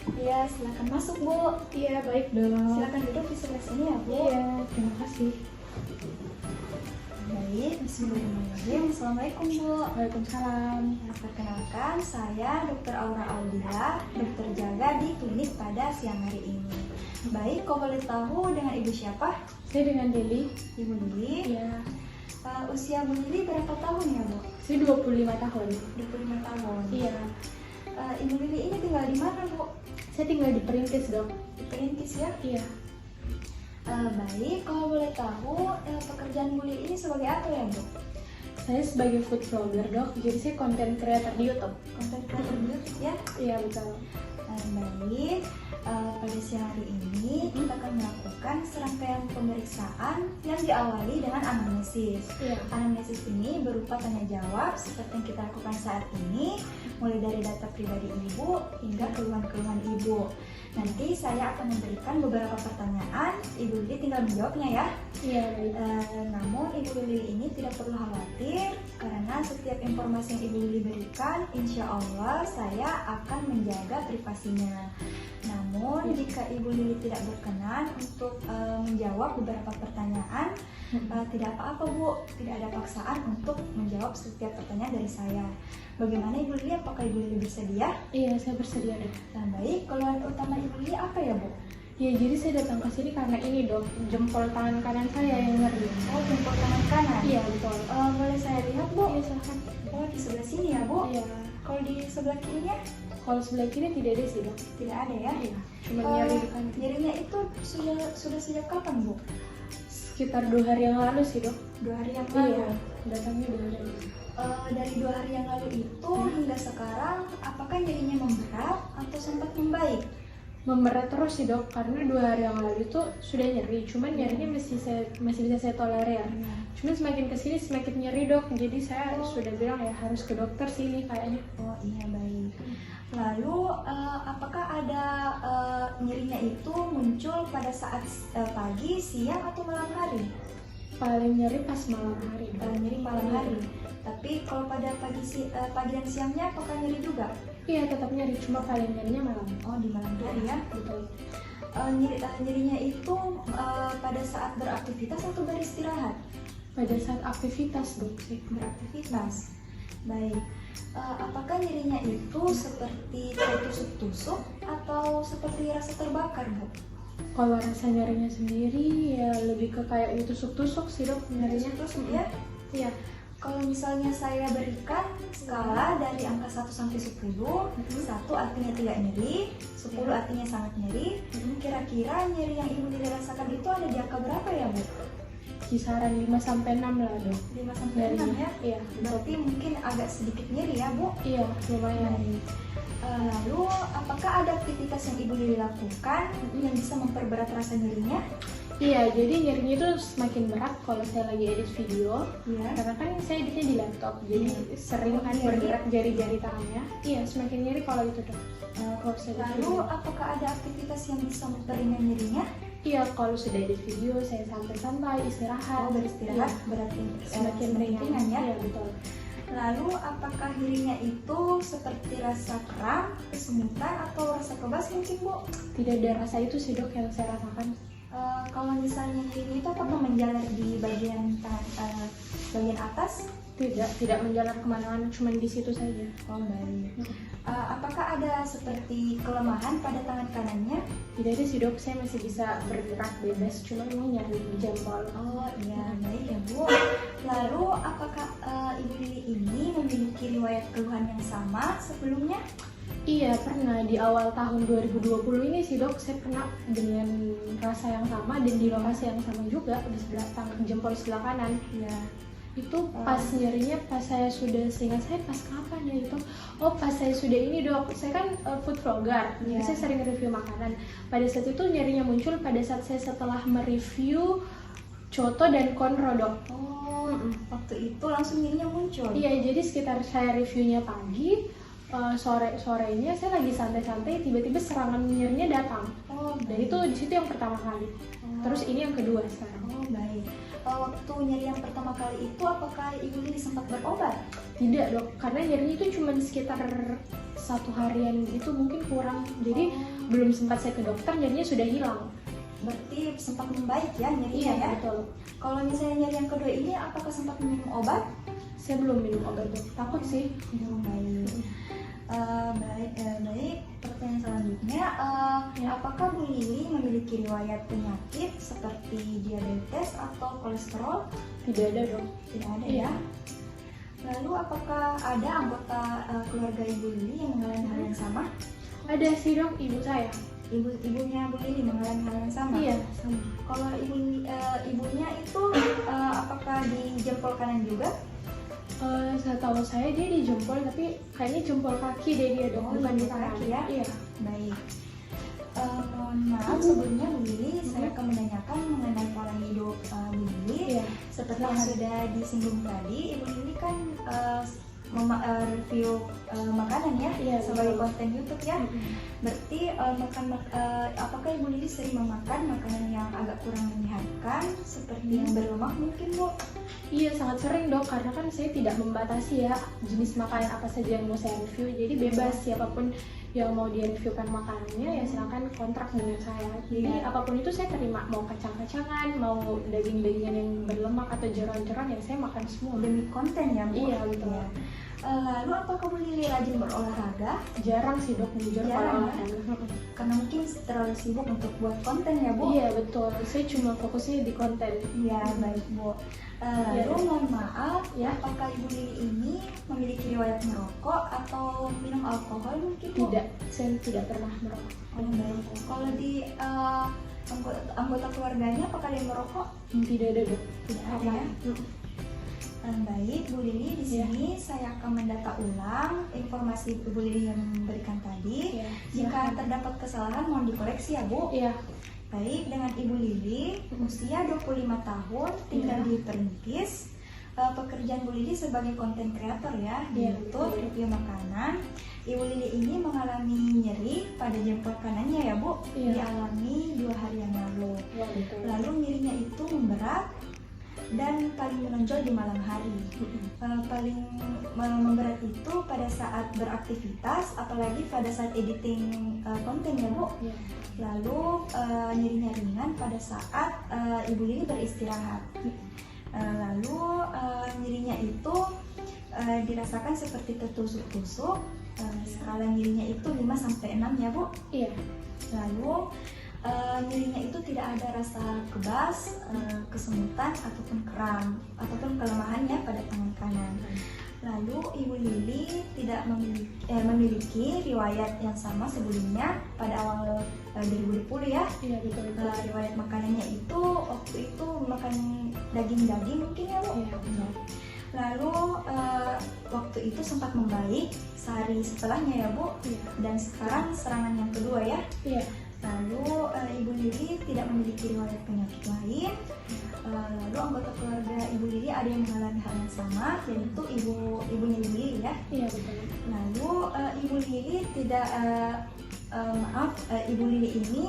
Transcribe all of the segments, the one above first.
Iya, silakan masuk Bu. Iya, baik dong. Silakan duduk di sebelah sini ya Bu. Iya, terima kasih. Baik, bismillahirrahmanirrahim. Assalamualaikum Bu. Waalaikumsalam. Perkenalkan, saya Dr. Aura Audila, dokter jaga di klinik pada siang hari ini. Baik, kau boleh tahu dengan Ibu siapa? Saya dengan Deli. Ibu Lili. Iya. Usia Bu Lili berapa tahun ya Bu? Saya 25 tahun. 25 tahun. Iya. Ibu Lili ini tinggal di mana Bu? Saya tinggal di Perintis, Dok. Di Perintis ya? Iya. Baik, kalau boleh tahu pekerjaan Bu Lili ini sebagai apa ya Bu? Saya sebagai food vlogger, Dok. Jadi saya content creator di YouTube. Konten kreator di YouTube ya? Iya, betul. Baik, pada siang hari ini kita akan melakukan serangkaian pemeriksaan yang diawali dengan anamnesis. Iya. Anamnesis ini berupa tanya jawab seperti yang kita lakukan saat ini, mulai dari data pribadi Ibu hingga keluhan-keluhan Ibu. Nanti saya akan memberikan beberapa pertanyaan, Ibu Lili tinggal menjawabnya ya. Iya, baik. Namun Ibu Lili ini tidak perlu khawatir karena setiap informasi yang Ibu Lili berikan, insya Allah saya akan menjaga privasinya. Namun jika Ibu Lili tidak berkenan untuk menjawab beberapa pertanyaan, tidak apa-apa Bu, tidak ada paksaan untuk menjawab setiap pertanyaan dari saya. Bagaimana Ibu Lili? Apakah Ibu Lili bersedia? Iya, saya bersedia, Dok. Nah baik, keluhan utama Ibu Lili apa ya Bu? Ya, jadi saya datang ke sini karena ini, Dok. Jempol tangan kanan saya yang nyeri. Oh, jempol tangan kanan? Iya, betul. Boleh saya lihat Bu? Iya, silahkan. Oh, di sebelah sini ya Bu? Iya. Kalau di sebelah kirinya? Kalau sebelah kiri tidak ada sih, Dok. Tidak ada ya? Iya. Cuma nyeri di kantin. Nyerinya itu sudah sejak kapan Bu? Sekitar 2 hari yang lalu sih, Dok. 2 hari yang lalu? Iya, datangnya 2 hari yang lalu. Dari 2 hari yang lalu itu hingga sekarang, apakah nyerinya memberat atau sempat membaik? Memberat terus sih, Dok, karena 2 hari yang lalu itu sudah nyeri, cuman nyerinya masih bisa saya tolerir. Cuman semakin kesini semakin nyeri, Dok, jadi saya sudah bilang ya harus ke dokter sini kayaknya. Oh iya, baik. Lalu apakah ada nyerinya itu muncul pada saat pagi, siang atau malam hari? Paling nyeri pas malam hari, Dok. Nyeri malam hari. Tapi kalau pada pagi dan siangnya apakah nyeri juga? Iya, tetap nyeri, cuma paling nyerinya malam. Oh, di malam hari ya. Betul. Nyerinya itu pada saat beraktivitas atau beristirahat? Pada saat aktivitas, Dok, sih. Beraktivitas. Baik. Apakah nyerinya itu seperti tertusuk-tusuk atau seperti rasa terbakar, Bu? Kalau rasa nyerinya sendiri ya lebih ke kayak ditusuk-tusuk sih, Dok, nyerinya. Tusuk ya? Iya. Kalau misalnya saya berikan skala dari angka 1 sampai 10, 1 artinya tidak nyeri, 10 artinya sangat nyeri. Kira-kira nyeri yang Ibu Lili rasakan itu ada di angka berapa ya, Bu? Kisaran 5 sampai 6 lah, Dok. 5 sampai 6 ya? Iya. Berarti mungkin agak sedikit nyeri ya, Bu? Iya, lumayan. Lalu, apakah ada aktivitas yang Ibu Lili lakukan yang bisa memperberat rasa nyerinya? Iya, jadi nyerinya itu semakin berat kalau saya lagi edit video. Iya. Karena kan saya editnya di laptop, jadi sering kan bergerak jari-jari tangannya. Iya, semakin nyeri kalau itu, Dok. Kalau saya edit Lalu, video. apakah ada aktivitas yang bisa memperingan nyerinya? Iya, kalau sudah edit video saya santai-santai istirahat. Oh, beristirahat Iya. berarti Semakin ringan ya? Iya, betul. Lalu, apakah nyerinya itu seperti rasa kram, kesemutan, atau rasa kebas mungkin, Bu? Tidak ada rasa itu sih, Dok, yang saya rasakan. Kalau misalnya nyeri itu apakah menjalar di bagian bagian atas? Tidak menjalar kemana-mana, cuma di situ saja. Oh, baik. Apakah ada seperti kelemahan pada tangan kanannya? Tidak ada sih, Dok, saya masih bisa bergerak bebas, cuma memang nyeri di jempol. Oh iya, baik ya Bu. Lalu apakah Ibu Lili ini memiliki riwayat keluhan yang sama sebelumnya? Iya, pernah di awal tahun 2020 ini sih, Dok, saya pernah dengan rasa yang sama dan di lokasi yang sama juga, di sebelah tangan jempol sebelah kanan. Iya. Itu pas nyerinya pas saya sudah, seingat saya pas kapan ya itu? Oh, pas saya sudah ini, Dok, saya kan food vlogger, jadi saya sering review makanan. Pada saat itu nyerinya muncul pada saat saya setelah mereview coto dan konro, Dok. Oh, waktu itu langsung nyerinya muncul? Iya, jadi sekitar saya reviewnya pagi, Sorenya saya lagi santai-santai, tiba-tiba serangan nyerinya datang. Oh, Dan baik. itu di situ yang pertama kali. Terus ini yang kedua sekarang. Oh, baik. Waktu nyeri yang pertama kali itu apakah Ibu Lili sempat berobat? Tidak dok, karena nyerinya itu cuma sekitar 1 harian gitu, mungkin kurang. Jadi belum sempat saya ke dokter, nyerinya sudah hilang. Berarti sempat membaik ya nyerinya Iya ya? betul. Kalau misalnya nyeri yang kedua ini apakah sempat minum obat? Saya belum minum obat dok, takut sih. Baik. Baik. Pertanyaan selanjutnya, Ya. apakah Bu Lili memiliki riwayat penyakit seperti diabetes atau kolesterol? Tidak ada dok. Tidak ada Iya. ya. Lalu apakah ada anggota keluarga Ibu Lili yang mengalami hal yang sama? Ada sih dok, ibu saya. Ibunya Bu Lili mengalami hal yang sama? Iya sama. Kalau ibunya itu apakah di jempol kanan juga? Saya tahu saya dia di jempol, tapi kayaknya jempol kaki deh dia dok, Oh, bukan di jempol tangan. kaki ya? Iya. Baik. Mohon maaf sebelumnya Bu Lili, saya akan menanyakan mengenai pola hidup Bu Lili. Iya. Seperti yang sudah disinggung tadi, Ibu Lili kan review makanan ya, Iya, sebagai betul. konten YouTube ya. Berarti apakah Ibu Lili sering memakan makanan yang agak kurang menyehatkan, seperti yang berlemak mungkin Bu? Iya sangat sering dok, karena kan saya tidak membatasi ya jenis makanan apa saja yang mau saya review. Jadi bebas siapapun yang mau direviewkan makanannya ya silahkan kontrak dengan saya. Jadi Iya. apapun itu saya terima, mau kacang-kacangan, mau daging-dagingan yang berlemak atau jeroan-jeroan yang saya makan semua. Demi konten ya Bu? Iya, betul. Iya. Lalu apakah Bu Lili rajin berolahraga? Jarang sih dok, jujur Jarang, kalau ya? olahraga. Karena mungkin terlalu sibuk untuk buat konten ya Bu? Iya betul, saya cuma fokusnya di konten. Iya, baik Bu. Lalu Iya. mohon maaf, Ya. apakah Ibu Lili ini memiliki riwayat merokok atau minum alkohol mungkin Bu? Tidak, saya tidak pernah merokok. Oh, baik. Kalau di anggota keluarganya apakah dia merokok? Tidak ada dok. Tidak ada ya. Baik, Bu Lili, di Iya. sini saya akan mendata ulang informasi Bu Lili yang memberikan tadi. Iya, Jika silakan. terdapat kesalahan mohon dikoreksi ya Bu. Iya. Baik, dengan Ibu Lili, usia 25 tahun, tinggal Iya. di Perintis. Pekerjaan Bu Lili sebagai konten kreator ya di Iya, YouTube, betul. review makanan. Ibu Lili ini mengalami nyeri pada jempol kanannya ya Bu, Iya. dialami 2 hari yang lalu. Ya, betul. Lalu nyerinya itu memberat dan paling menonjol di malam hari. Paling memberat itu pada saat beraktivitas, apalagi pada saat editing konten ya Bu. Iya. Lalu nyerinya ringan pada saat Ibu Lili beristirahat. Lalu nyerinya itu dirasakan seperti tertusuk-tusuk. Skala nyerinya itu 5-6 ya Bu. Iya. Lalu nyerinya itu tidak ada rasa kebas, kesemutan ataupun kram ataupun kelemahan ya pada tangan kanan. Lalu Ibu Lili tidak memiliki riwayat yang sama sebelumnya pada awal 2020 ya. Iya, betul. Riwayat makanannya itu waktu itu makan daging-daging mungkin ya Bu. Iya, betul. Lalu waktu itu sempat membaik sehari setelahnya ya Bu. Iya. Dan sekarang serangan yang kedua ya. Iya. Lalu Ibu Lili tidak memiliki riwayat penyakit lain. Lalu anggota keluarga Ibu Lili ada yang mengalami hal yang sama, yaitu ibunya Ibu Lili ya. Iya, betul. Lalu Ibu Lili tidak Ibu Lili ini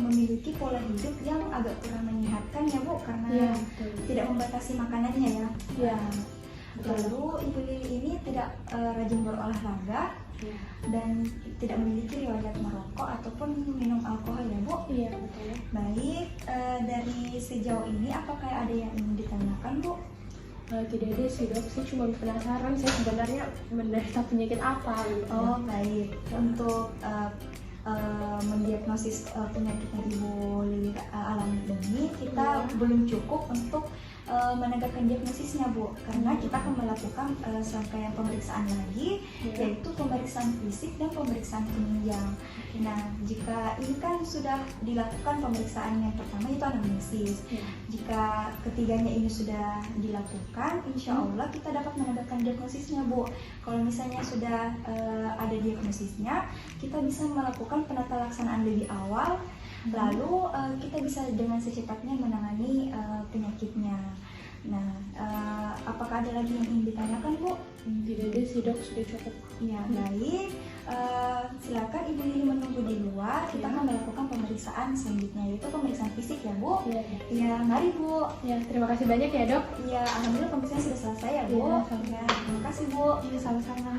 memiliki pola hidup yang agak kurang menyehatkan ya Bu, karena Iya, betul. tidak membatasi makanannya ya. Iya. Lalu Ibu Lili ini tidak rajin berolahraga Iya. dan tidak memiliki riwayat merokok ataupun minum alkohol ya Bu. Iya, betul. Baik, dari sejauh ini apakah ada yang ingin ditanyakan Bu? Tidak ada sih dok, saya cuma penasaran saya sebenarnya menderita penyakit apa gitu. Oh baik, untuk mendiagnosis penyakit yang Ibu Lili alami ini kita belum cukup untuk menegakkan diagnosisnya Bu, karena kita akan melakukan serangkaian pemeriksaan lagi, Iya. yaitu pemeriksaan fisik dan pemeriksaan penunjang. Nah, jika ini kan sudah dilakukan pemeriksaan yang pertama itu anamnesis. Iya. Jika ketiganya ini sudah dilakukan, insya Allah kita dapat menegakkan diagnosisnya Bu. Kalau misalnya sudah ada diagnosisnya, kita bisa melakukan penata laksanaan lebih awal. Lalu kita bisa dengan secepatnya menangani penyakitnya. Nah, apakah ada lagi yang ingin ditanyakan Bu? Tidak ada sih dok, sudah cukup. Ya, baik. Silakan Ibu Lili menunggu di luar. Kita akan melakukan pemeriksaan selanjutnya, yaitu pemeriksaan fisik ya Bu. Iya. Ya, mari Bu. Ya, terima kasih banyak ya dok. Ya, alhamdulillah pemeriksaan sudah selesai ya Bu. Iya, sama. Ya, terima kasih Bu. Iya, sama-sama.